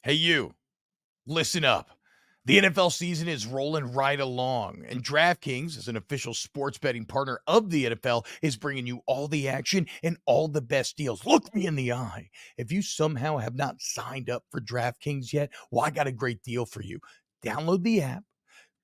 Hey, you, listen up. The NFL season is rolling right along, and DraftKings, as an official sports betting partner of the NFL, is bringing you all the action and all the best deals. Look me in the eye. If you somehow have not signed up for DraftKings yet, well, I got a great deal for you. Download the app.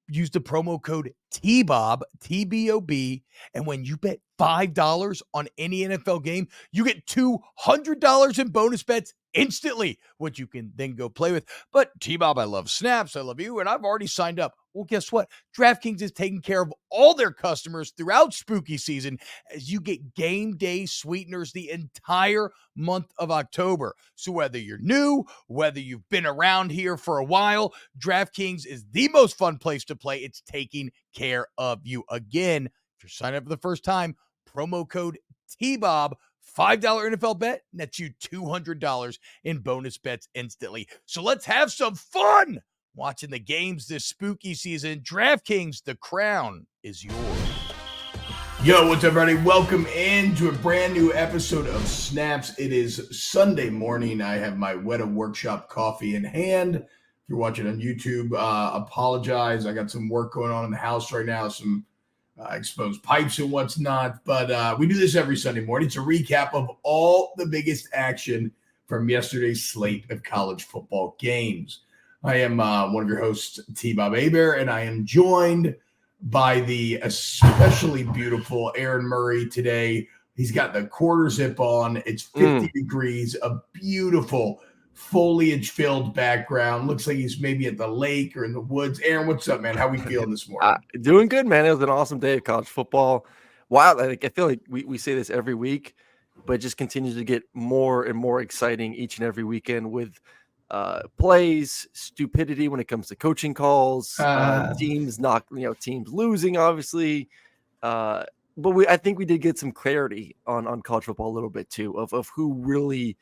Use the promo code T-Bob, T-B-O-B, and when you bet $5 on any NFL game, you get $200 in bonus bets instantly, which you can then go play with. But T-Bob, I love snaps, I love you, and I've already signed up. Well, guess what? DraftKings is taking care of all their customers throughout spooky season as you get game day sweeteners the entire month of October. So whether you're new, whether you've been around here for a while, DraftKings is the most fun place to play. It's taking care of you. Again, if you're signing up for the first time, promo code T-Bob, $5 NFL bet, nets you $200 in bonus bets instantly. So let's have some fun watching the games this spooky season. DraftKings, the crown is yours. Yo, what's up, everybody? Welcome into a brand new episode of Snaps. It is Sunday morning. I have my Weta Workshop coffee in hand. If you're watching on YouTube, apologize. I got some work going on in the house right now, some exposed pipes and what's not. But we do this every Sunday morning. It's a recap of all the biggest action from yesterday's slate of college football games. I am one of your hosts, T-Bob Hebert, and I am joined by the especially beautiful Aaron Murray today. He's got the quarter zip on. It's 50 degrees, a beautiful foliage-filled background. Looks like he's maybe at the lake or in the woods. Aaron, what's up, man? How we feeling this morning? Doing good, man. It was an awesome day of college football. Wow, I feel like we say this every week, but it just continues to get more and more exciting each and every weekend with plays, stupidity when it comes to coaching calls, teams losing, obviously. But I think we did get some clarity on college football a little bit too, of who really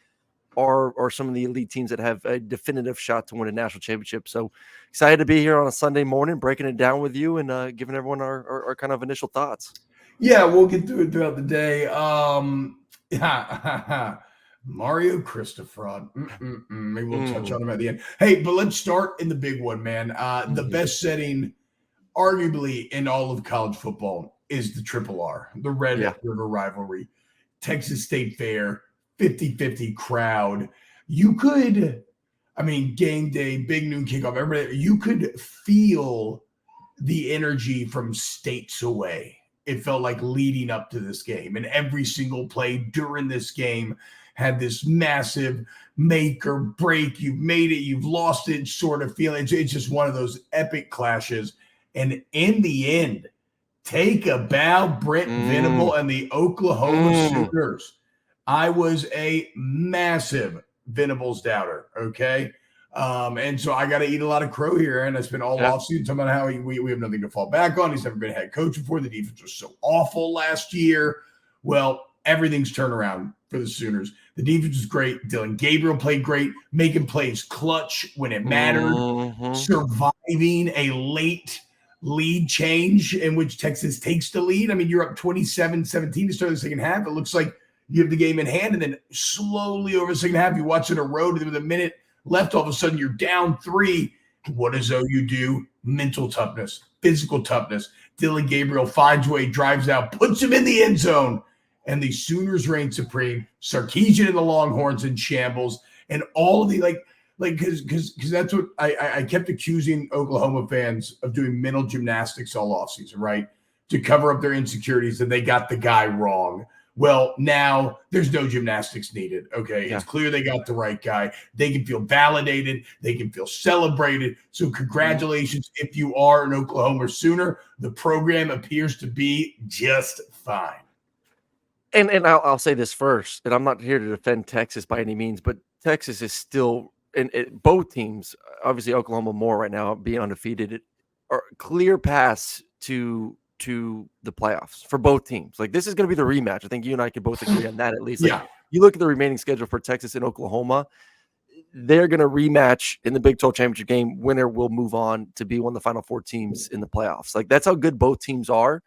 are some of the elite teams that have a definitive shot to win a national championship. So excited to be here on a Sunday morning, breaking it down with you and giving everyone our kind of initial thoughts. Yeah, we'll get through it throughout the day. Mario Cristofraud. Maybe we'll touch on him at the end. Hey, but let's start in the big one, man. The best setting, arguably, in all of college football is the Triple R, the Red River Rivalry. Texas State Fair, 50-50 crowd. You could, game day, big noon kickoff, everybody, you could feel the energy from states away. It felt like leading up to this game. And every single play during this game had this massive make or break. You've made it, you've lost it sort of feeling. It's just one of those epic clashes. And in the end, take a bow, Brent Venables and the Oklahoma Sooners. I was a massive Venables doubter, okay? And so I got to eat a lot of crow here, and I spent all offseason talking about how we have nothing to fall back on. He's never been a head coach before. The defense was so awful last year. Well, everything's turned around for the Sooners. The defense was great. Dylan Gabriel played great, making plays clutch when it mattered, surviving a late lead change in which Texas takes the lead. You're up 27-17 to start the second half. It looks like you have the game in hand, and then slowly over the second half, you watch it erode with a minute left. All of a sudden, you're down 3. What does OU do? Mental toughness, physical toughness. Dylan Gabriel finds a way, drives out, puts him in the end zone, and the Sooners reign supreme. Sarkisian and the Longhorns in shambles, and all of the because that's what I kept accusing Oklahoma fans of doing mental gymnastics all offseason, right? To cover up their insecurities that they got the guy wrong. Well, now there's no gymnastics needed, okay? It's clear they got the right guy. They can feel validated. They can feel celebrated. So congratulations if you are an Oklahoma Sooner. The program appears to be just fine. And I'll say this first, and I'm not here to defend Texas by any means, but Texas is still – both teams, obviously Oklahoma more right now, being undefeated, are clear paths to the playoffs for both teams. Like, this is going to be the rematch. I think you and I could both agree on that at least. Like, you look at the remaining schedule for Texas and Oklahoma, they're going to rematch in the Big 12 championship game. Winner will move on to be one of the final 4 teams in the playoffs. Like, that's how good both teams are.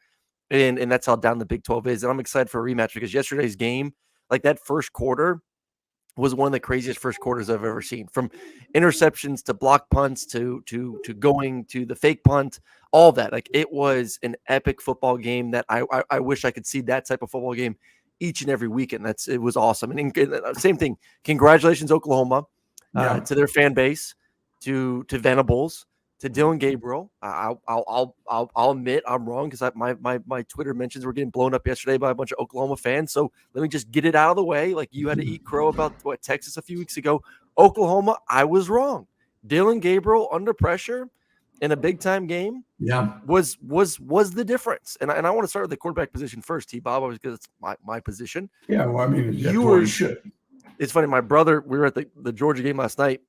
And that's how down the Big 12 is. And I'm excited for a rematch because yesterday's game, like that first quarter, was one of the craziest first quarters I've ever seen. From interceptions to block punts to going to the fake punt, all that. Like, it was an epic football game that I wish I could see that type of football game each and every weekend. It was awesome. And same thing. Congratulations, Oklahoma, to their fan base, to Venables, to Dylan Gabriel. I'll admit I'm wrong because my Twitter mentions were getting blown up yesterday by a bunch of Oklahoma fans. So let me just get it out of the way. Like, you had to eat crow about Texas a few weeks ago. Oklahoma, I was wrong. Dylan Gabriel under pressure in a big time game, was the difference. And I want to start with the quarterback position first, T-Bob, because it's my position. Yeah, well, I mean, it's funny. My brother, we were at the Georgia game last night.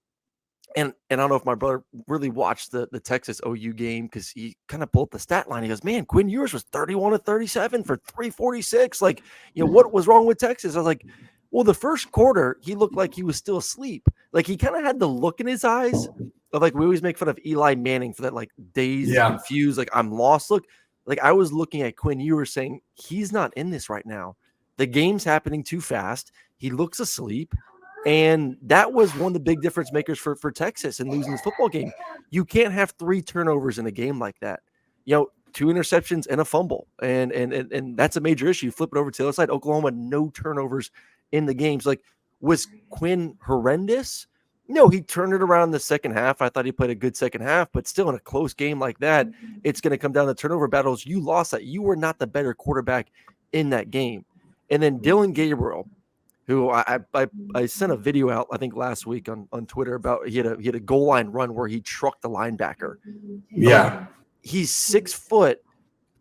And I don't know if my brother really watched the Texas OU game because he kind of pulled up the stat line. He goes, man, Quinn Ewers was 31 of 37 for 346. Like, what was wrong with Texas? I was like, well, the first quarter, he looked like he was still asleep. Like, he kind of had the look in his eyes of, like, we always make fun of Eli Manning for that, like, dazed, confused, like, I'm lost look. Like, I was looking at Quinn Ewers saying, he's not in this right now. The game's happening too fast. He looks asleep. And that was one of the big difference makers for Texas in losing this football game. You can't have 3 turnovers in a game like that. 2 interceptions and a fumble. And that's a major issue. Flip it over to the other side. Oklahoma, no turnovers in the games. Like, was Quinn horrendous? No, he turned it around in the second half. I thought he played a good second half, but still in a close game like that, it's going to come down to turnover battles. You lost that. You were not the better quarterback in that game. And then Dylan Gabriel, who I sent a video out, I think last week on Twitter about he had a goal line run where he trucked the linebacker. Yeah. He's 6 foot,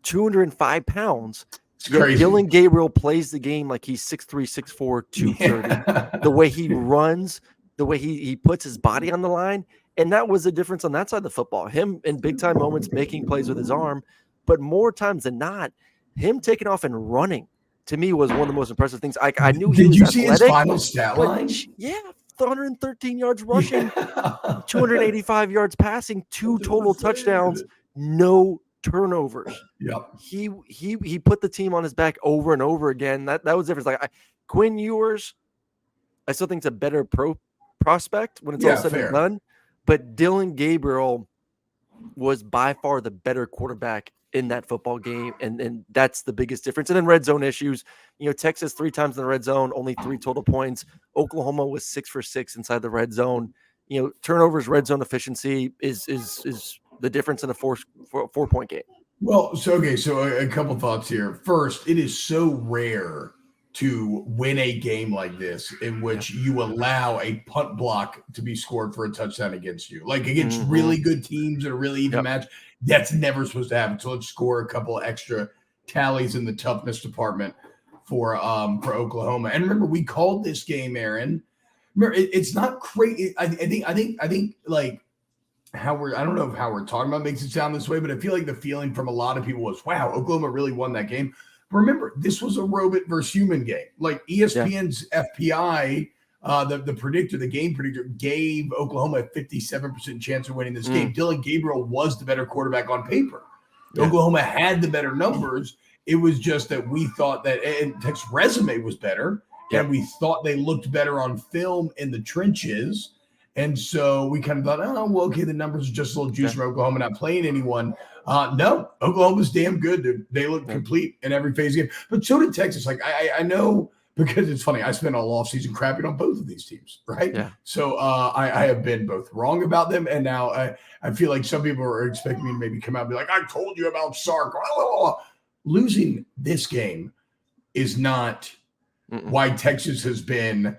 205 pounds. Dylan Gabriel plays the game like he's 6'3", 6'4", 230. Yeah. The way he runs, the way he puts his body on the line. And that was the difference on that side of the football. Him in big time moments making plays with his arm, but more times than not, him taking off and running, to me, was one of the most impressive things. I knew he was athletic. Did you see his final stat line? Yeah, 113 yards rushing, 285 yards passing, 2 total touchdowns, no turnovers. Yep. He put the team on his back over and over again. That was the difference. Like, Quinn Ewers, I still think it's a better prospect when it's all said and done. But Dylan Gabriel was by far the better quarterback in that football game, and that's the biggest difference. And then red zone issues. Texas 3 times in the red zone, only 3 total points. Oklahoma was 6 for 6 inside the red zone. Turnovers, red zone efficiency is the difference in a 4-point game. Well, so a couple thoughts here. First, it is so rare to win a game like this in which you allow a punt block to be scored for a touchdown against you. Like, against really good teams in a really even match, that's never supposed to happen. So let's score a couple extra tallies in the toughness department for Oklahoma. And remember, we called this game, Aaron. Remember, it's not crazy. I think like how I don't know if how we're talking about makes it sound this way, but I feel like the feeling from a lot of people was, wow, Oklahoma really won that game. But remember, this was a robot versus human game. Like, ESPN's FPI, the predictor, the game predictor, gave Oklahoma a 57% chance of winning this game. Dylan Gabriel was the better quarterback on paper. Oklahoma had the better numbers. It was just that we thought that Texas' resume was better, and we thought they looked better on film in the trenches. And so we kind of thought, oh, well, okay, the numbers are just a little juice from Oklahoma not playing anyone. No, Oklahoma's damn good, dude. They look complete in every phase of the game. But so did Texas. Like, I know, because it's funny, I spent all offseason crapping on both of these teams, right? Yeah. So I have been both wrong about them, and now I feel like some people are expecting me to maybe come out and be like, I told you about Sark. Losing this game is not why Texas has been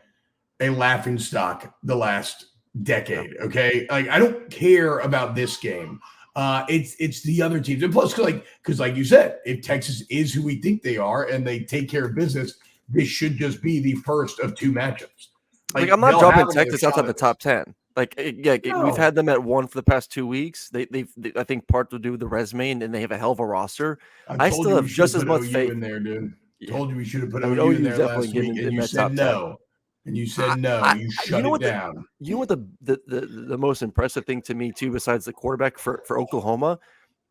a laughingstock the last decade. Okay, like, I don't care about this game. It's the other teams, and plus, because like you said, if Texas is who we think they are and they take care of business, this should just be the first of 2 matchups. Like, I'm not dropping Texas outside the top 10. Like, we've had them at 1 for the past 2 weeks. They I think part to do with the resume, and they have a hell of a roster. I still have just as much faith in there, dude. Told you we should have put OU in there last week, and you said no. And you said no. You shut it down. You know what the most impressive thing to me too, besides the quarterback for Oklahoma,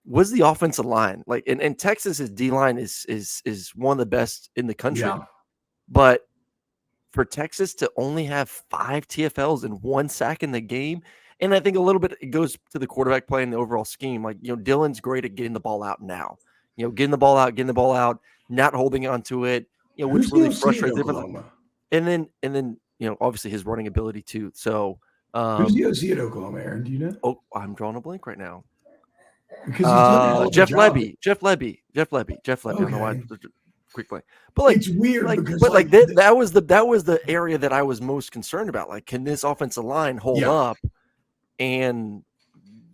was the offensive line. Like, and Texas's D line is one of the best in the country. Yeah. But for Texas to only have 5 TFLs and 1 sack in the game. And I think a little bit it goes to the quarterback play and the overall scheme. Like, Dylan's great at getting the ball out now. Getting the ball out, not holding on to it, which really frustrates Oklahoma? And then, obviously his running ability too. So who's the OC at Oklahoma, Aaron? Do you know? Oh, I'm drawing a blank right now. Because he's done a hell of a Jeff job. Lebby. Okay. I don't know why. Quick play. But it's weird because that was the area that I was most concerned about. Like, can this offensive line hold up? And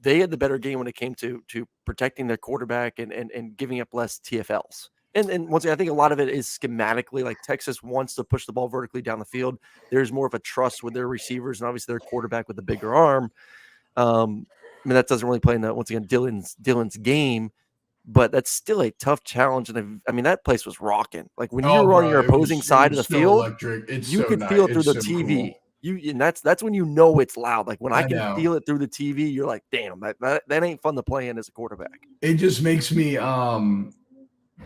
they had the better game when it came to protecting their quarterback and giving up less TFLs. And once again, I think a lot of it is schematically. Like, Texas wants to push the ball vertically down the field. There's more of a trust with their receivers and obviously their quarterback with the bigger arm. That doesn't really play in that, once again, Dylan's game, but that's still a tough challenge. And that place was rocking. Like, when you were on your opposing side of the field, you could feel it through the TV. Cool. And that's when it's loud. Like, when I can feel it through the TV, you're like, damn, that ain't fun to play in as a quarterback. It just makes me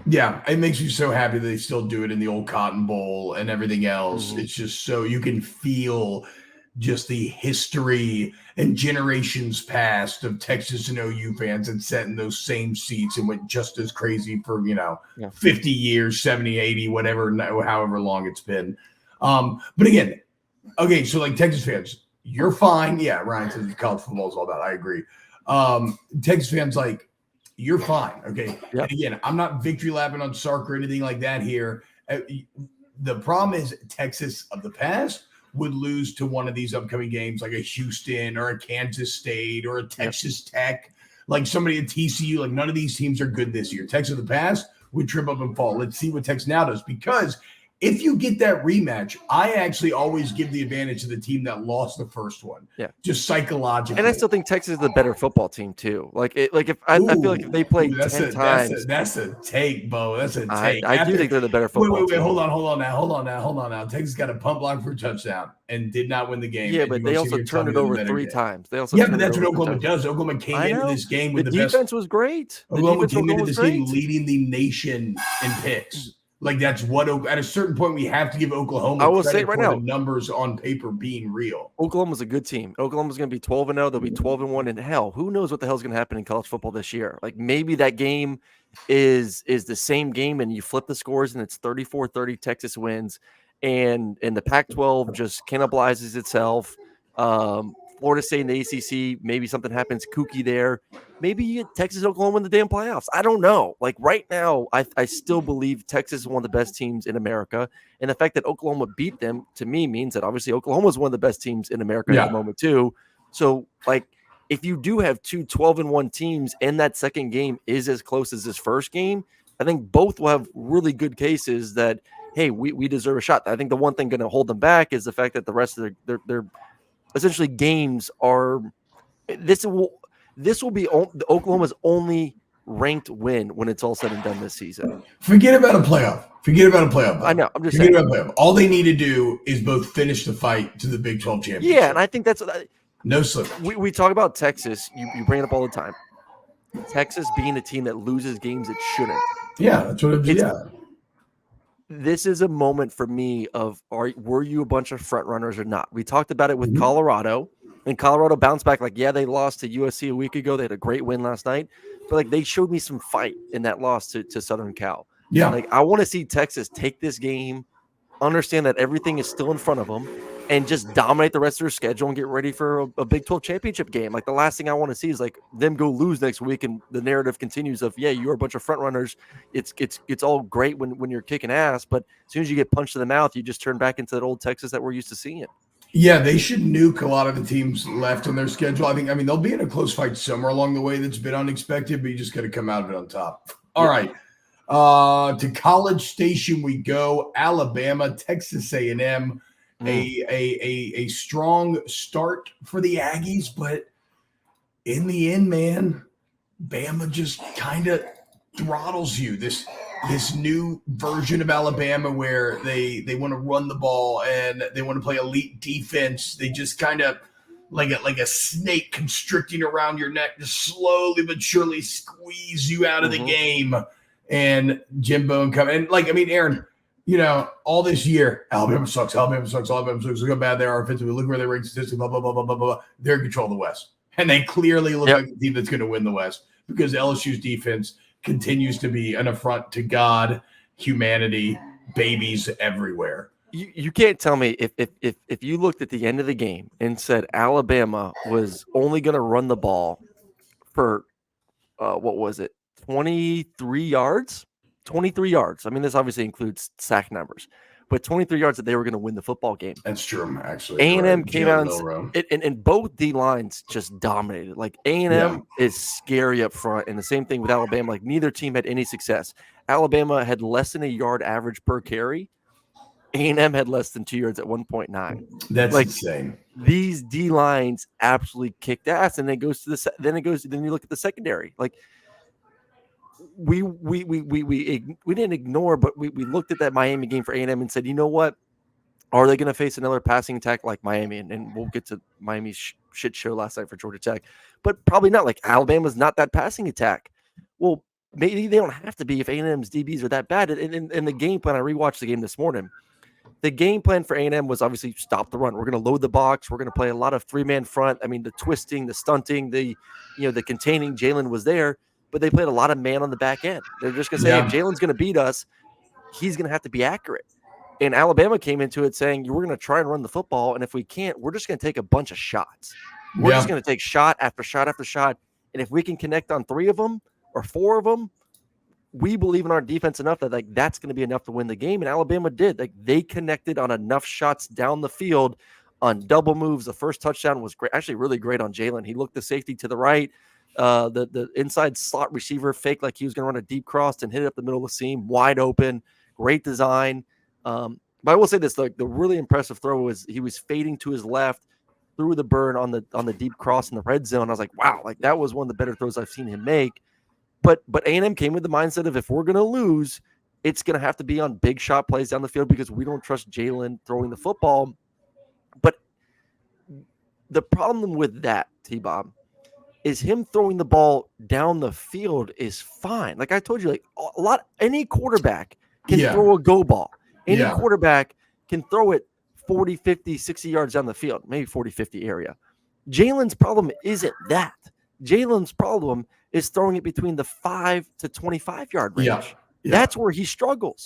it makes me so happy that they still do it in the old Cotton Bowl and everything else. Mm-hmm. It's just so you can feel just the history and generations past of Texas and OU fans and sat in those same seats and went just as crazy for, 50 years, 70, 80, whatever, however long it's been. But again, okay, so like Texas fans, you're fine. Yeah, Ryan says college football is all about. I agree. Texas fans, like, you're fine. Okay. Yep. And again, I'm not victory lapping on Sark or anything like that here. The problem is Texas of the past would lose to one of these upcoming games, like a Houston or a Kansas State or a Texas Tech, like somebody at TCU. Like, none of these teams are good this year. Texas of the past would trip up and fall. Let's see what Texas now does, because if you get that rematch, I actually always give the advantage to the team that lost the first one. Yeah, just psychologically. And I still think Texas is the better football team too. I feel like if they play 10 times, that's a take, Bo. That's a take. I do think they're the better football team. Hold on now. Texas got a punt block for a touchdown and did not win the game. Yeah, but they also turned it over 3 times. But that's what Oklahoma does. Oklahoma came into this game with the defense was great. Oklahoma came into this game leading the nation in picks. Like, that's what at a certain point we have to give Oklahoma. I will say right now, the numbers on paper being real. Oklahoma's a good team. Oklahoma's going to be 12-0. They'll be 12-1. And hell, who knows what the hell's going to happen in college football this year? Like, maybe that game is the same game, and you flip the scores, and it's 34-30. Texas wins, and the Pac-12 just cannibalizes itself. Florida State in the ACC, maybe something happens kooky there. Maybe you get Texas, Oklahoma in the damn playoffs. I don't know. Like, right now, I still believe Texas is one of the best teams in America. And the fact that Oklahoma beat them, to me, means that obviously Oklahoma is one of the best teams in America at the moment, too. So, like, if you do have 2 12-1 teams and that second game is as close as this first game, I think both will have really good cases that, hey, we deserve a shot. I think the one thing going to hold them back is the fact that the rest of their essentially games are this will be Oklahoma's only ranked win when it's all said and done this season. Forget about a playoff. I know. I'm just saying. About playoff. All they need to do is both finish the fight to the Big 12 championship. Yeah, and I think that's no slip. We talk about Texas. You bring it up all the time. Texas being a team that loses games it shouldn't. Yeah, that's what it is. Yeah. This is a moment for me of, were you a bunch of front runners or not? We talked about it with Colorado, and Colorado bounced back. Like, yeah, they lost to USC a week ago. They had a great win last night, but like, they showed me some fight in that loss to Southern Cal. Yeah. Like, I want to see Texas take this game, understand that everything is still in front of them, and just dominate the rest of their schedule and get ready for a Big 12 championship game. Like, the last thing I want to see is like them go lose next week, and the narrative continues of, yeah, you're a bunch of front runners. It's all great when you're kicking ass, but as soon as you get punched in the mouth, you just turn back into that old Texas that we're used to seeing. Yeah, they should nuke a lot of the teams left on their schedule. I mean, they'll be in a close fight somewhere along the way that's been unexpected, but you just got to come out of it on top. All right. To College Station we go. Alabama, Texas A&M. A strong start for the Aggies, but in the end, man, Bama just kind of throttles you. This new version of Alabama where they want to run the ball and they want to play elite defense. They just kind of like a snake constricting around your neck, just slowly but surely squeeze you out of the game. And Jimbo and come and Aaron, all this year, Alabama sucks. Look how bad they are offensively. Look where they rank statistically, blah, blah, blah, blah, blah, blah. They're in control of the West. And they clearly look like the team that's going to win the West because LSU's defense continues to be an affront to God, humanity, babies everywhere. You can't tell me if you looked at the end of the game and said Alabama was only going to run the ball for, 23 yards? 23 yards. I mean, this obviously includes sack numbers, but 23 yards that they were going to win the football game. That's true, actually. A&M came out and both D lines just dominated. Like A&M is scary up front, and the same thing with Alabama. Like neither team had any success. Alabama had less than a yard average per carry. A&M had less than 2 yards at 1.9. That's insane. These D lines absolutely kicked ass, and then then you look at the secondary. Like we didn't ignore, but we looked at that Miami game for A&M and said, you know what? Are they going to face another passing attack like Miami? And we'll get to Miami's shit show last night for Georgia Tech, but probably not. Like Alabama's not that passing attack. Well, maybe they don't have to be if A&M's DBs are that bad. And the game plan, I rewatched the game this morning. The game plan for A&M was obviously stop the run. We're going to load the box. We're going to play a lot of three-man front. I mean, the twisting, the stunting, the containing. Jalen was there, but they played a lot of man on the back end. They're just going to say, if Jalen's going to beat us, he's going to have to be accurate. And Alabama came into it saying, we're going to try and run the football, and if we can't, we're just going to take a bunch of shots. We're just going to take shot after shot after shot, and if we can connect on 3 of them or 4 of them, we believe in our defense enough that that's going to be enough to win the game. And Alabama did. They connected on enough shots down the field on double moves. The first touchdown was great, actually really great on Jalen. He looked the safety to the right. The inside slot receiver faked like he was going to run a deep cross and hit it up the middle of the seam, wide open. Great design. But I will say this: the really impressive throw was he was fading to his left, threw the burn on the deep cross in the red zone. I was like, wow, that was one of the better throws I've seen him make. But A&M came with the mindset of if we're going to lose, it's going to have to be on big shot plays down the field because we don't trust Jalen throwing the football. But the problem with that, T-Bob, is him throwing the ball down the field is fine. Like I told you, any quarterback can throw a go ball. Any quarterback can throw it 40, 50, 60 yards down the field, maybe 40, 50 area. Jalen's problem isn't that. Jalen's problem is throwing it between the 5 to 25 yard range. Yeah. That's where he struggles.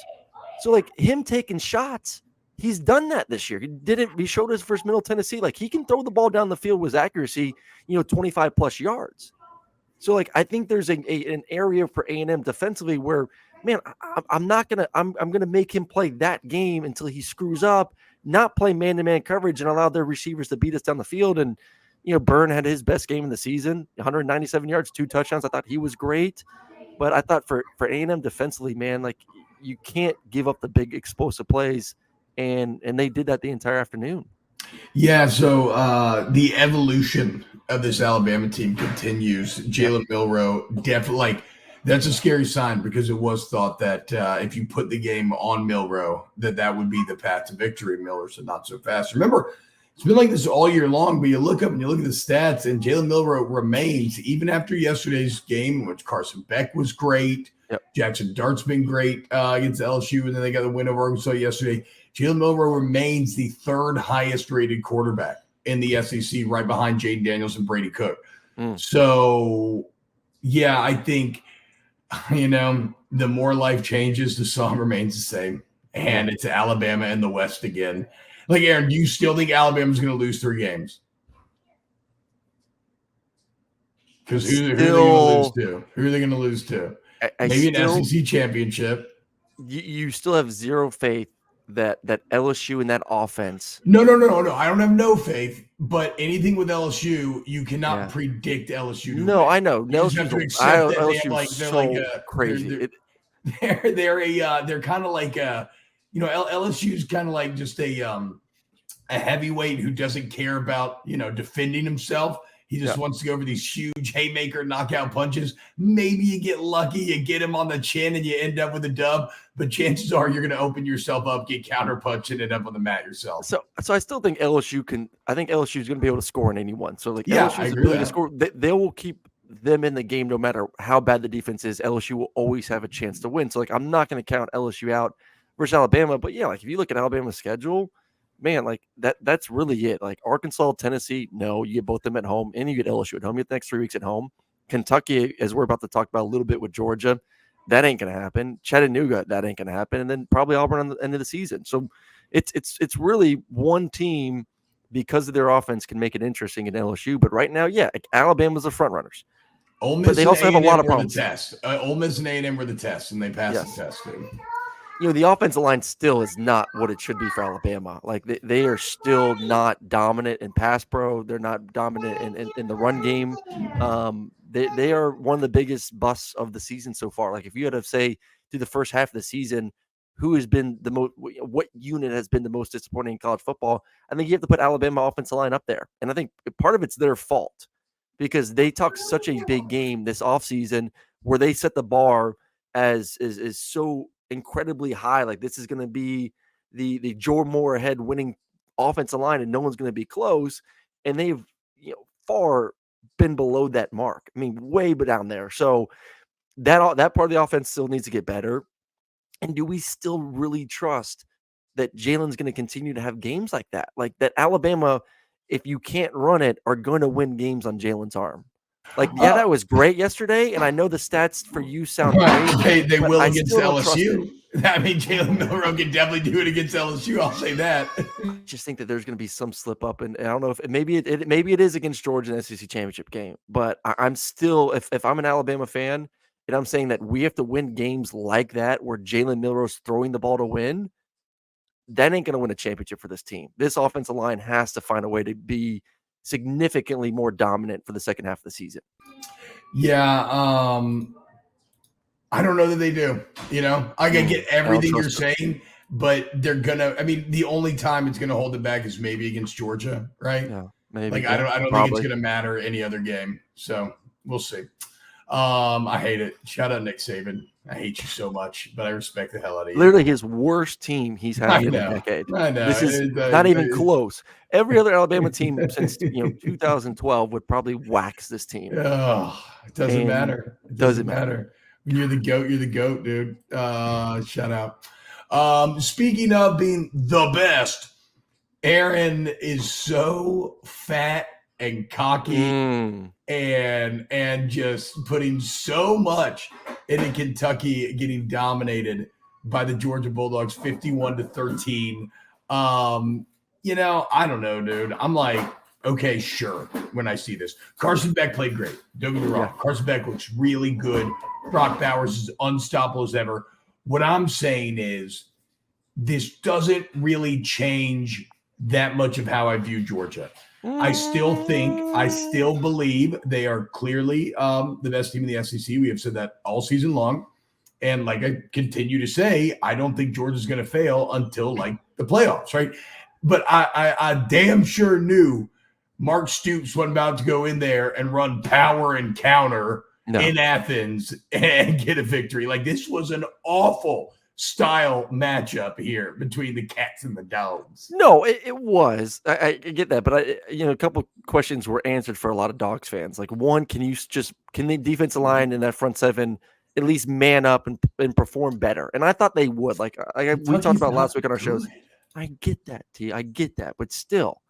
So like him taking shots, he's done that this year. He did it. He showed us versus Middle Tennessee. Like he can throw the ball down the field with accuracy, 25 plus yards. So like, I think there's an area for A&M defensively where, man, I'm going to make him play that game until he screws up, not play man-to-man coverage and allow their receivers to beat us down the field. And, Byrne had his best game in the season, 197 yards, 2 touchdowns. I thought he was great. But I thought for A&M defensively, man, like you can't give up the big explosive plays. And they did that the entire afternoon. Yeah, so the evolution of this Alabama team continues. Jalen Milroe, definitely, that's a scary sign because it was thought that if you put the game on Milroe, that would be the path to victory. Miller said not so fast. Remember, it's been like this all year long, but you look up and you look at the stats, and Jalen Milroe remains, even after yesterday's game, which Carson Beck was great. Yep. Jackson Dart's been great against LSU, and then they got the win over Arkansas yesterday. Jalen Milroe remains the 3rd highest rated quarterback in the SEC, right behind Jaden Daniels and Brady Cook. So, yeah, I think, the more life changes, the song remains the same. And it's Alabama in the West again. Like, Aaron, do you still think Alabama's going to lose 3 games? Because who are they going to lose to? Who are they going to lose to? Maybe an SEC championship. You still have zero faith that LSU and that offense. No. I don't have no faith, but anything with LSU, you cannot predict LSU. No, I know. LSU is so crazy. They're kind of like LSU's kind of like just a heavyweight who doesn't care about defending himself. He just wants to go over these huge haymaker knockout punches. Maybe you get lucky, you get him on the chin, and you end up with a dub. But chances are you're going to open yourself up, get counterpunched, and end up on the mat yourself. So I still think LSU can. I think LSU is going to be able to score in anyone. So LSU's ability to score, they will keep them in the game no matter how bad the defense is. LSU will always have a chance to win. So I'm not going to count LSU out versus Alabama. But yeah, like if you look at Alabama's schedule, man, like that's really it. Like Arkansas, Tennessee, no, you get both of them at home, and you get LSU at home. You get the next 3 weeks at home. Kentucky, as we're about to talk about a little bit with Georgia, that ain't gonna happen. Chattanooga, that ain't gonna happen, and then probably Auburn on the end of the season. So it's really one team because of their offense can make it interesting in LSU. But right now, yeah, like Alabama's the front runners. Ole Miss But they also have a lot of problems. The test. Ole Miss and A&M were the test, and they passed the test, dude. The offensive line still is not what it should be for Alabama. Like they are still not dominant in pass pro. They're not dominant in the run game. They are one of the biggest busts of the season so far. Like if you had to say through the first half of the season, who has been the most, what unit has been the most disappointing in college football, I think you have to put Alabama offensive line up there. And I think part of it's their fault because they talked such a big game this offseason where they set the bar as is so incredibly high. Like this is going to be the Joe Moorhead winning offensive line and no one's going to be close. And they've far been below that mark. I mean, way down there. So that part of the offense still needs to get better. And do we still really trust that Jalen's going to continue to have games like that? Like that Alabama, if you can't run it, are going to win games on Jalen's arm. Like, yeah, that was great yesterday, and I know the stats for you sound great. They will against LSU. I mean, Jalen Milroe can definitely do it against LSU. I'll say that. I just think that there's going to be some slip up, and I don't know if maybe it is against Georgia in the SEC championship game. But I'm still, if I'm an Alabama fan, and I'm saying that we have to win games like that where Jalen Milroe's throwing the ball to win, that ain't going to win a championship for this team. This offensive line has to find a way to be significantly more dominant for the second half of the season. Yeah, I don't know that they do. I can get everything you're saying, but they're gonna. I mean, the only time it's gonna hold it back is maybe against Georgia, right? Yeah, maybe. Like I don't think it's gonna matter any other game. So we'll see. I hate it. Shout out Nick Saban. I hate you so much, but I respect the hell out of you. Literally his worst team he's had in a decade. I know. This is not even close. Every other Alabama team since 2012 would probably wax this team. Oh, it doesn't matter. It doesn't matter. When you're the GOAT, you're the GOAT, dude. Shout out. Speaking of being the best, Aaron is so fat and cocky and just putting so much into Kentucky getting dominated by the Georgia Bulldogs 51-13. I don't know, dude. I'm like, okay, sure, when I see this. Carson Beck played great. Don't get me wrong. Yeah. Carson Beck looks really good. Brock Bowers is unstoppable as ever. What I'm saying is this doesn't really change that much of how I view Georgia. I still believe they are clearly the best team in the SEC. We have said that all season long. And like I continue to say, I don't think Georgia's going to fail until like the playoffs, right? But I damn sure knew Mark Stoops wasn't about to go in there and run power and counter in Athens and get a victory. Like this was an awful style matchup here between the Cats and the Dogs. No, it was. I get that, but a couple questions were answered for a lot of Dogs fans. Like one, can the defensive line in that front seven at least man up and perform better? And I thought they would. Like we talked about last week on our shows. I get that, T. I get that, but still,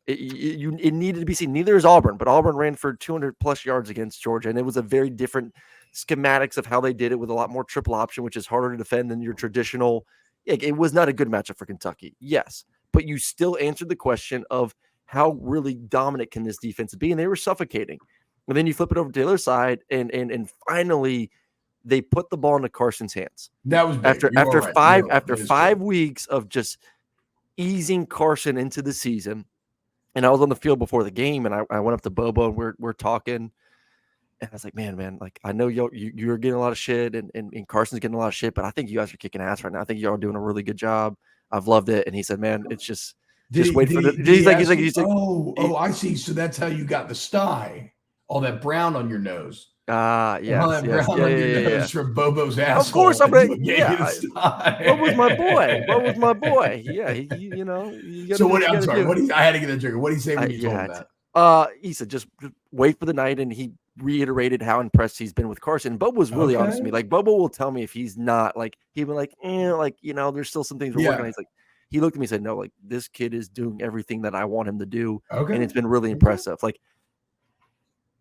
it needed to be seen. Neither is Auburn, but Auburn ran for 200 plus yards against Georgia, and it was a very different schematics of how they did it with a lot more triple option, which is harder to defend than your traditional. It was not a good matchup for Kentucky, yes, but you still answered the question of how really dominant can this defense be, and they were suffocating. And then you flip it over to the other side, and finally they put the ball into Carson's hands. That was big. after 5 weeks of just easing Carson into the season. And I was on the field before the game, and I went up to Bobo, and we're talking. And I was like, man, like I know you're getting a lot of shit, and Carson's getting a lot of shit, but I think you guys are kicking ass right now. I think y'all are doing a really good job. I've loved it. And he said, man, it's just wait for the. He's like, I see. So that's how you got the sty, all that brown on your nose. Yes, all that brown on your nose from Bobo's asshole. Of course, I'm ready. What was my boy? Yeah, so what? I'm sorry. I had to get that trigger. What did he say when you told him that? He said just wait for the night, and he reiterated how impressed he's been with Carson. Bubba was really honest with me. Like, Bubba will tell me if he's not, like, he'd be like, there's still some things we're working on. He's like, he looked at me and said, no, like, this kid is doing everything that I want him to do. And it's been really impressive. Like,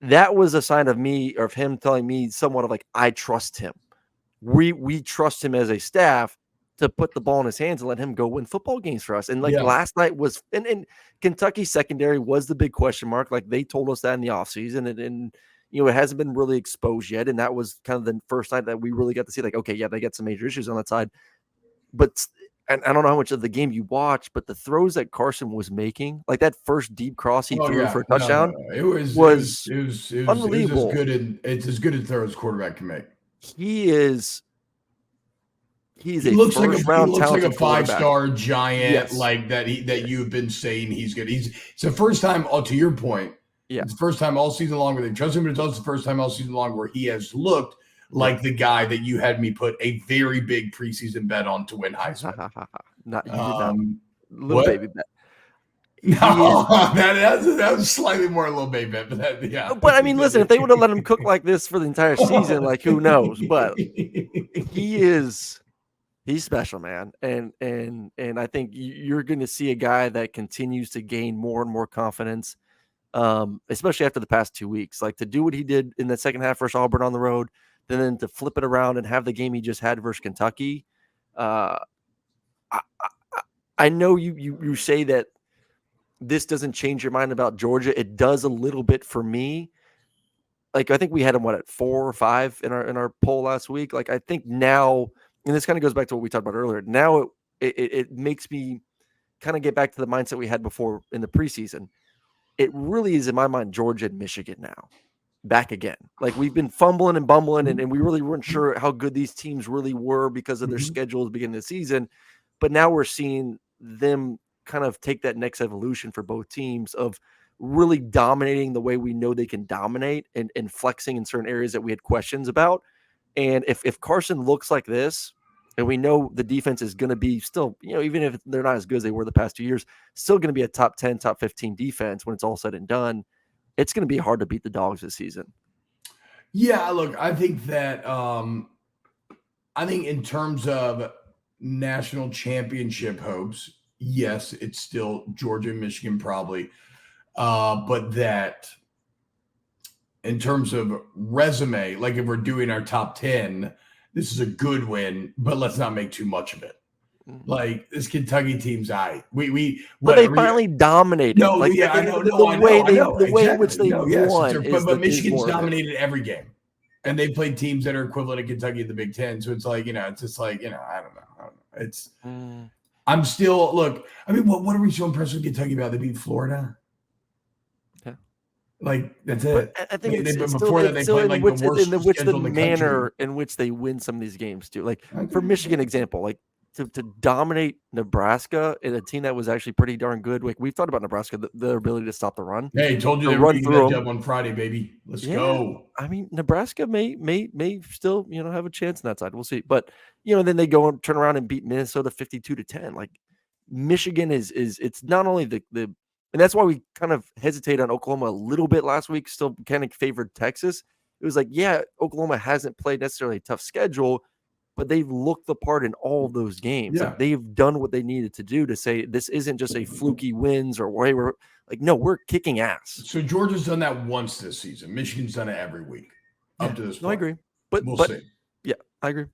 that was a sign of me, or of him telling me somewhat of like, I trust him. We trust him as a staff to put the ball in his hands and let him go win football games for us. And like last night was, and Kentucky's secondary was the big question mark. Like, they told us that in the offseason, and it hasn't been really exposed yet. And that was kind of the first night that we really got to see, like, okay, yeah, they got some major issues on that side. But, and I don't know how much of the game you watched, but the throws that Carson was making, like that first deep cross he threw for a touchdown, It was unbelievable. It's as good a throw as quarterback can make. He looks like a 5-star giant, like that you've been saying he's good. It's the first time, to your point, it's the first time all season long where they trust him, but it's also the first time all season long where he has looked like the guy that you had me put a very big preseason bet on to win Heisman. Little baby bet. No, that was slightly more a little baby bet, but But I mean, listen, if they would have let him cook like this for the entire season, like, who knows? But he's special, man. And I think you're going to see a guy that continues to gain more and more confidence, especially after the past 2 weeks. Like, to do what he did in the second half versus Auburn on the road, then to flip it around and have the game he just had versus Kentucky. I know you say that this doesn't change your mind about Georgia. It does a little bit for me. Like, I think we had him at 4 or 5 in our poll last week. Like, I think now, and this kind of goes back to what we talked about earlier. Now it makes me kind of get back to the mindset we had before in the preseason. It really is, in my mind, Georgia and Michigan now. Back again. Like, we've been fumbling and bumbling, and we really weren't sure how good these teams really were because of their schedules at the beginning of the season. But now we're seeing them kind of take that next evolution for both teams of really dominating the way we know they can dominate, and flexing in certain areas that we had questions about. And if Carson looks like this, and we know the defense is going to be still, even if they're not as good as they were the past 2 years, still going to be a top 10, top 15 defense when it's all said and done, it's going to be hard to beat the Dogs this season. Yeah, look, I think that I think in terms of national championship hopes, yes, it's still Georgia and Michigan probably. But that in terms of resume, like if we're doing our top 10, this is a good win, but let's not make too much of it. Like, this Kentucky team's but they finally dominated. No, like, I know. The way in which they won. But Michigan's dominated every game, and they played teams that are equivalent to Kentucky in the Big Ten. So it's like, it's just like, I don't know. It's I'm still look. I mean, what are we so impressed with Kentucky about? They beat Florida. Yeah, like that's it. But I think before that they played like the worst schedule in the manner in which they win some of these games too. Like for Michigan example, like. To dominate Nebraska and a team that was actually pretty darn good. Like, we've thought about Nebraska, their ability to stop the run. Hey, told you they were going to jump on Friday, baby. Let's go. I mean, Nebraska may still, have a chance on that side. We'll see. But, then they go and turn around and beat Minnesota 52-10. Like, Michigan is it's not only the and that's why we kind of hesitate on Oklahoma a little bit last week, still kind of favored Texas. It was like, yeah, Oklahoma hasn't played necessarily a tough schedule, but they've looked the part in all of those games. Yeah. Like, they've done what they needed to do to say this isn't just a fluky wins or whatever. Like, no, we're kicking ass. So Georgia's done that once this season. Michigan's done it every week up to this point. No, I agree. But we'll see. Yeah, I agree.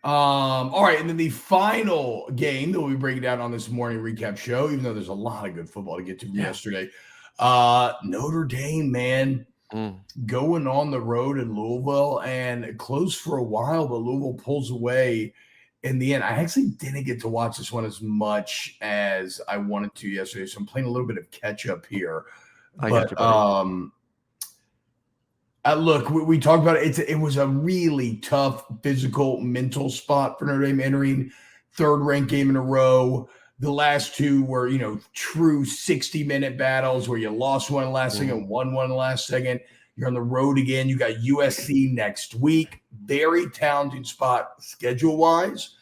All right, and then the final game that we'll be breaking down on this morning recap show, even though there's a lot of good football to get to yesterday. Notre Dame, man. Going on the road in Louisville, and close for a while, but Louisville pulls away in the end. I actually didn't get to watch this one as much as I wanted to yesterday, so I'm playing a little bit of catch up here. Look, we talked about it. It was a really tough physical, mental spot for Notre Dame entering third-ranked game in a row. The last two were, true 60-minute battles where you lost one in the last second, won one in the last second. You're on the road again. You got USC next week. Very talented spot schedule-wise.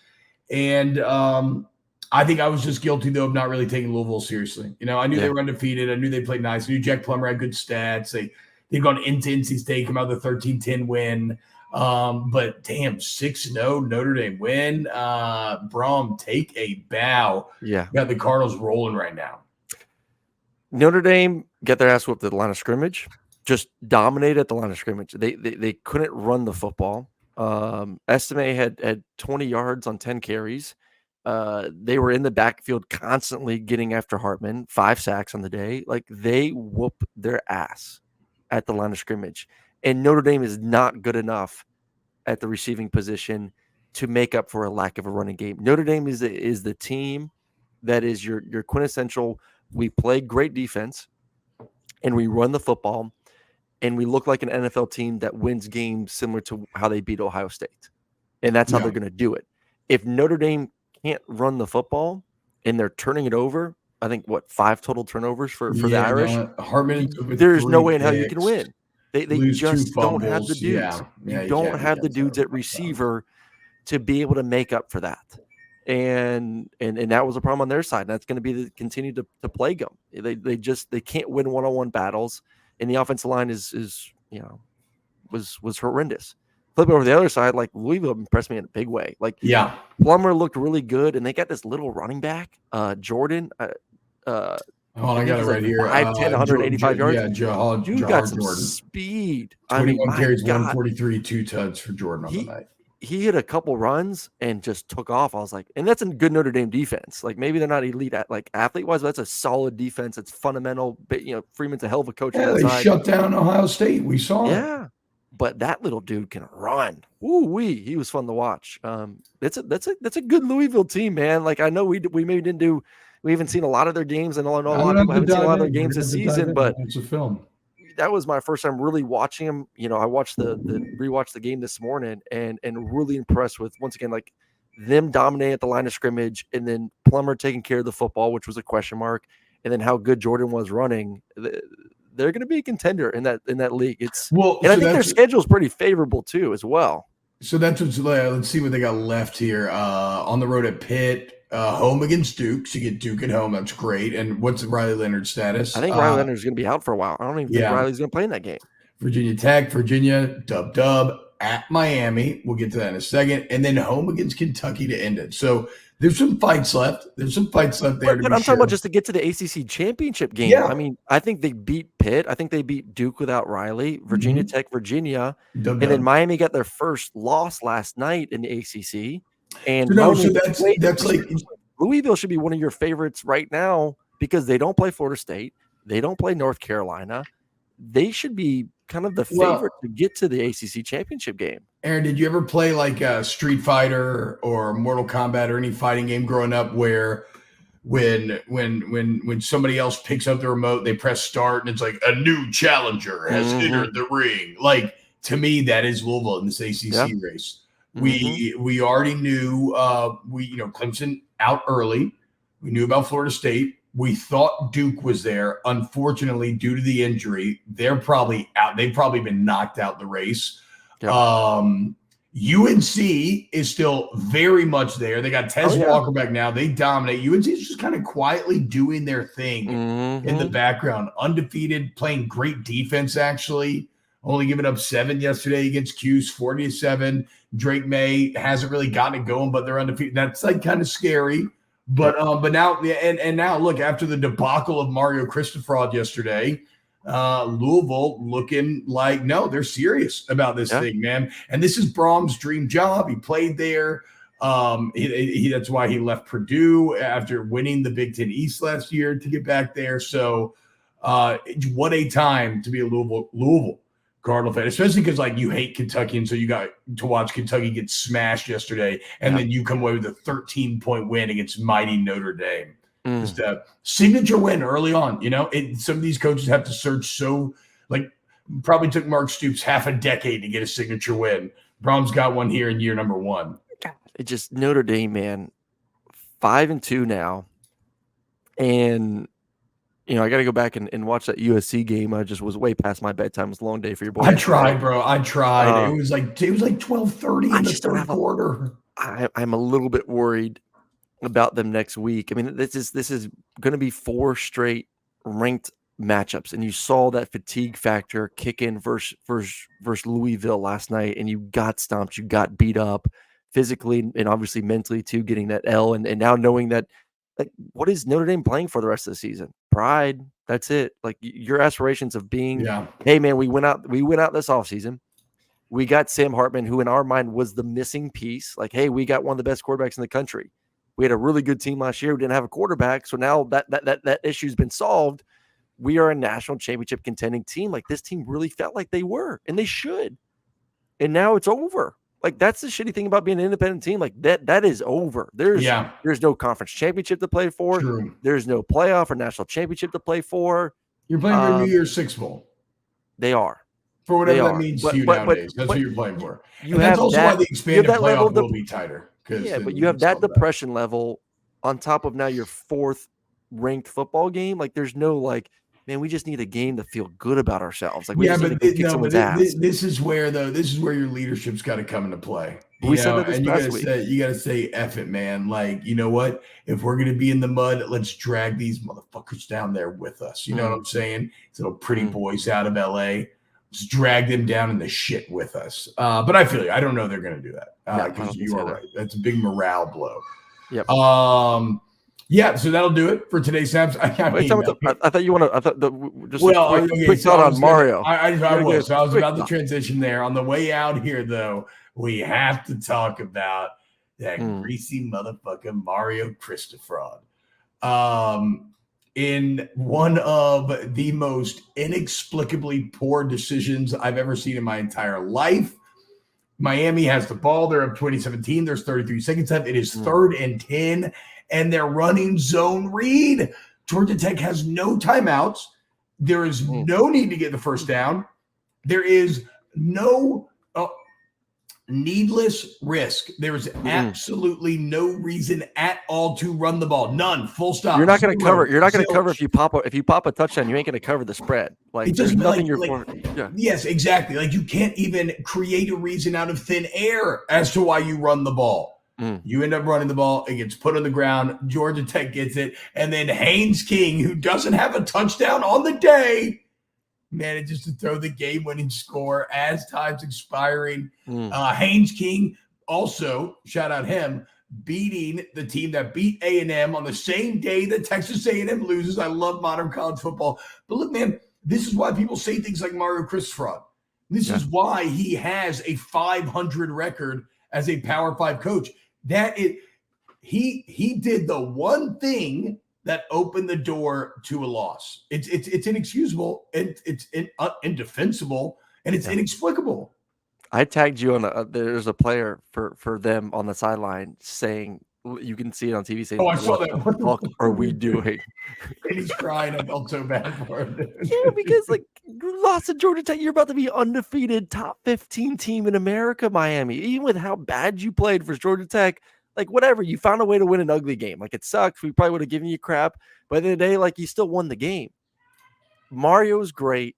And I think I was just guilty, though, of not really taking Louisville seriously. I knew they were undefeated. I knew they played nice. I knew Jack Plummer had good stats. They They've gone into NC State, come out with a 13-10 win. But damn, 6-0 Notre Dame win. Brom, take a bow. Yeah. Got the Cardinals rolling right now. Notre Dame get their ass whooped at the line of scrimmage, just dominated at the line of scrimmage. They couldn't run the football. Estime had 20 yards on 10 carries. They were in the backfield constantly getting after Hartman, 5 sacks on the day. Like, they whoop their ass at the line of scrimmage. And Notre Dame is not good enough at the receiving position to make up for a lack of a running game. Notre Dame is the team that is your quintessential. We play great defense and we run the football and we look like an NFL team that wins games similar to how they beat Ohio State. And that's how they're going to do it. If Notre Dame can't run the football and they're turning it over, I think 5 total turnovers for the Irish. Hartman, there's no way in hell you can win. They just don't have the dudes. Yeah, you don't have the dudes at receiver to be able to make up for that. And that was a problem on their side. And that's going to be continue to plague them. They can't win one-on-one battles, and the offensive line was horrendous. Flip over the other side, like Louisville impressed me in a big way. Like, Plummer looked really good, and they got this little running back, Jordan. I got it right here. 5'10", 185 yards. Yeah, Dude got some speed. 21 carries, 143, 2 touchdowns for Jordan on the night. He hit a couple runs and just took off. I was like, and that's a good Notre Dame defense. Like, maybe they're not elite at like athlete wise, but that's a solid defense. It's fundamental. But Freeman's a hell of a coach. Yeah, they shut down Ohio State. We saw it. Yeah, but that little dude can run. Ooh-wee. He was fun to watch. That's a good Louisville team, man. Like, I know we maybe didn't do. We haven't seen a lot of their games, and I know a lot of people haven't seen a lot of their games this season. But it's a film. That was my first time really watching him. I watched rewatched the game this morning and really impressed with, once again, like, them dominating at the line of scrimmage, and then Plummer taking care of the football, which was a question mark, and then how good Jordan was running. They're going to be a contender in that league. I think their schedule is pretty favorable too, as well. So that's let's see what they got left here. On the road at Pitt. Home against Duke, so you get Duke at home. That's great. And what's Riley Leonard's status? I think Riley Leonard's going to be out for a while. I don't even think Riley's going to play in that game. Virginia Tech, dub at Miami. We'll get to that in a second. And then home against Kentucky to end it. So there's some fights left. There. But I'm talking about just to get to the ACC championship game. Yeah. I mean, I think they beat Pitt. I think they beat Duke without Riley. Virginia Tech, Virginia. And then Miami got their first loss last night in the ACC. And that's like Louisville should be one of your favorites right now because they don't play Florida State. They don't play North Carolina. They should be kind of the favorite to get to the ACC championship game. Aaron, did you ever play like Street Fighter or Mortal Kombat or any fighting game growing up where when somebody else picks up the remote, they press start and it's like a new challenger has entered the ring? Like, to me, that is Louisville in this ACC race. We already knew Clemson out early. We knew about Florida State. We thought Duke was there. Unfortunately, due to the injury, they're probably out. They've probably been knocked out the race. Yep. UNC is still very much there. They got Tez Walker back now. They dominate. UNC is just kind of quietly doing their thing in the background. Undefeated, playing great defense, actually. Only giving up 7 yesterday against Cuse, 40-7. Drake May hasn't really gotten it going, but they're undefeated. That's like kind of scary. But now now look, after the debacle of Mario Cristofraud yesterday, Louisville looking like, no, they're serious about this thing, man. And this is Brom's dream job. He played there. That's why he left Purdue after winning the Big Ten East last year to get back there. So what a time to be a Louisville Cardinal fan, especially because like you hate Kentucky, and so you got to watch Kentucky get smashed yesterday, and then you come away with a 13-point win against mighty Notre Dame. Just a signature win early on. Some of these coaches have to search probably took Mark Stoops half a decade to get a signature win. Brom's got one here in year number 1. It just Notre Dame, man, 5-2 now, and I got to go back and watch that USC game. I just was way past my bedtime. It was a long day for your boy. I tried, bro. I tried. It was like 12:30 in the third quarter. I'm a little bit worried about them next week. I mean, this is going to be 4 straight ranked matchups, and you saw that fatigue factor kick in versus Louisville last night, and you got stomped, you got beat up physically and obviously mentally too, getting that L, and now knowing that, like, what is Notre Dame playing for the rest of the season? Pride. That's it. Like, your aspirations of being, hey man, we went out this offseason. We got Sam Hartman, who in our mind was the missing piece. Like, hey, we got one of the best quarterbacks in the country. We had a really good team last year. We didn't have a quarterback. So now that issue's been solved. We are a national championship contending team. Like, this team really felt like they were, and they should. And now it's over. Like, that's the shitty thing about being an independent team. Like, that is over. There's no conference championship to play for. True. There's no playoff or national championship to play for. You're playing for a New Year's Six Bowl. They are. For whatever that means to you nowadays. That's what you're playing for. And that's also why the expanded playoff will be tighter. Yeah, but you have that depression level on top of now your 4th ranked football game. Like, there's no, like, man, we just need a game to feel good about ourselves. Like, we just need to kick someone's ass. This is where your leadership's got to come into play. We said that this past week. You got to say, F it, man. Like, you know what? If we're going to be in the mud, let's drag these motherfuckers down there with us. You know what I'm saying? These little pretty boys out of LA. Let's drag them down in the shit with us. But I feel you. I don't know they're going to do that because you are right. That's a big morale blow. Yep. Yeah, so that'll do it for today's Snaps. I thought you want to. Quick thought on Mario. I was about to transition there. On the way out here, though, we have to talk about that greasy motherfucking Mario Cristofraud. In one of the most inexplicably poor decisions I've ever seen in my entire life. Miami has the ball. They're up 2017. There's 33 seconds left. It is 3rd and 10, and they're running zone read. Georgia Tech has no timeouts. There is no need to get the first down. There is no needless risk. There is absolutely no reason at all to run the ball. None. Full stop. You're not going to cover. You're not going to cover if you pop a touchdown. You ain't going to cover the spread. Like, there's nothing Yes, exactly. Like, you can't even create a reason out of thin air as to why you run the ball. You end up running the ball. It gets put on the ground. Georgia Tech gets it, and then Haynes King, who doesn't have a touchdown on the day, manages to throw the game-winning score as time's expiring. Haynes King also, shout out him, beating the team that beat A&M on the same day that Texas A&M loses. I love modern college football. But look, man, this is why people say things like Mario Cristofraud. This is why he has a 500 record as a Power 5 coach. He did the one thing that opened the door to a loss. It's inexcusable, and it's indefensible, and it's inexplicable. I tagged you on there's a player for them on the sideline saying, you can see it on TV saying, I saw that. What the fuck are we doing? And he's crying. I felt so bad for him. Yeah, because, like, you lost to Georgia Tech. You're about to be undefeated top 15 team in America, Miami. Even with how bad you played for Georgia Tech, like, whatever, you found a way to win an ugly game. Like, it sucks. We probably would have given you crap. But at the end of the day, like, you still won the game. Mario's great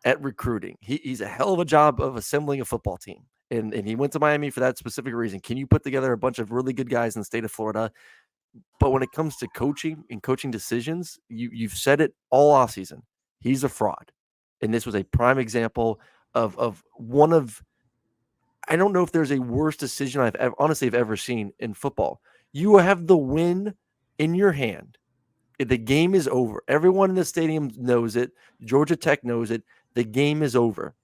at recruiting. He's a hell of a job of assembling a football team. And he went to Miami for that specific reason. Can you put together a bunch of really good guys in the state of Florida? But when it comes to coaching and coaching decisions, you've said it all offseason. He's a fraud. And this was a prime example of one of, I don't know if there's a worse decision I've ever seen in football. You have the win in your hand. The game is over. Everyone in the stadium knows it. Georgia Tech knows it. The game is over.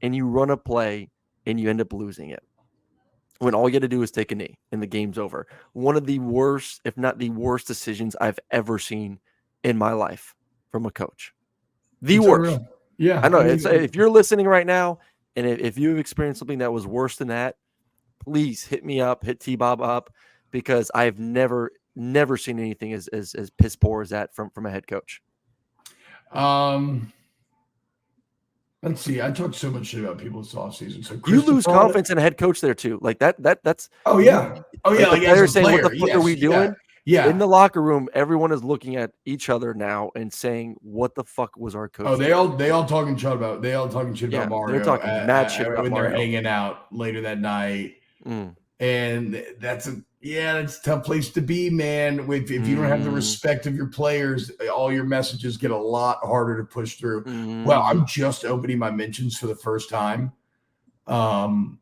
And you run a play and you end up losing it. When all you got to do is take a knee and the game's over. One of the worst, if not the worst decisions I've ever seen in my life from a coach. The worst. Yeah. I know. If you're listening right now, and if you've experienced something that was worse than that, please hit me up, hit T-Bob up, because I've never seen anything as piss poor as that from a head coach. Let's see. I talked so much shit about people this offseason. So you lose confidence in a head coach there too. Like that's. Oh yeah. Like they're saying, "What the fuck are we doing?" Yeah. In the locker room, everyone is looking at each other now and saying, "What the fuck was our coach?" Oh, they all talking shit about Mario. They're talking mad shit about when Mario. they're hanging out later that night. And that's a tough place to be, man. If you don't have the respect of your players, all your messages get a lot harder to push through. Well, I'm just opening my mentions for the first time all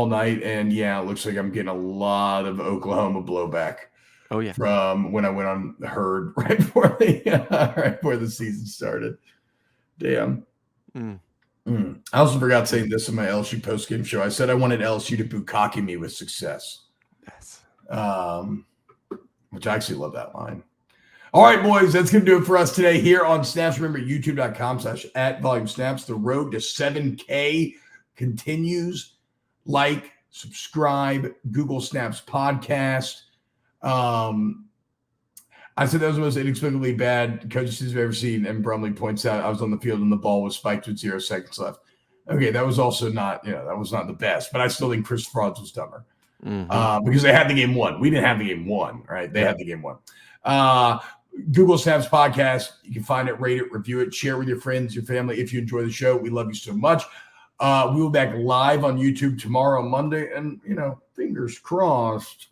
night, and yeah, it looks like I'm getting a lot of Oklahoma blowback. Oh yeah, from when I went on the herd right before the season started. Damn. I also forgot saying this in my LSU postgame show. I said I wanted LSU to bukkake me with success. yes. Which I actually love that line. All right, boys, that's going to do it for us today here on Snaps. Remember, youtube.com/@VolumeSnaps. The road to 7K continues. Like, subscribe, Google Snaps podcast. I said that was the most inexplicably bad coaches I've ever seen, and Brumley points out I was on the field and the ball was spiked with 0 seconds left. Okay, that was also not, that was not the best, but I still think Chris Frauds was dumber because they had the game won. We didn't have the game won, right? They had the game won. Google Snaps podcast. You can find it, rate it, review it, share with your friends, your family. If you enjoy the show, we love you so much. We will be back live on YouTube tomorrow, Monday, and fingers crossed.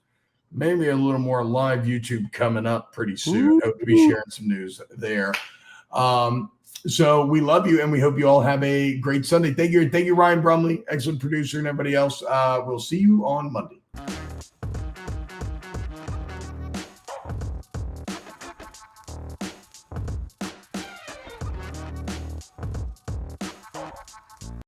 Maybe a little more live YouTube coming up pretty soon. Hope to be sharing some news there. So we love you, and we hope you all have a great Sunday. Thank you, Ryan Brumley, excellent producer, and everybody else. We'll see you on Monday.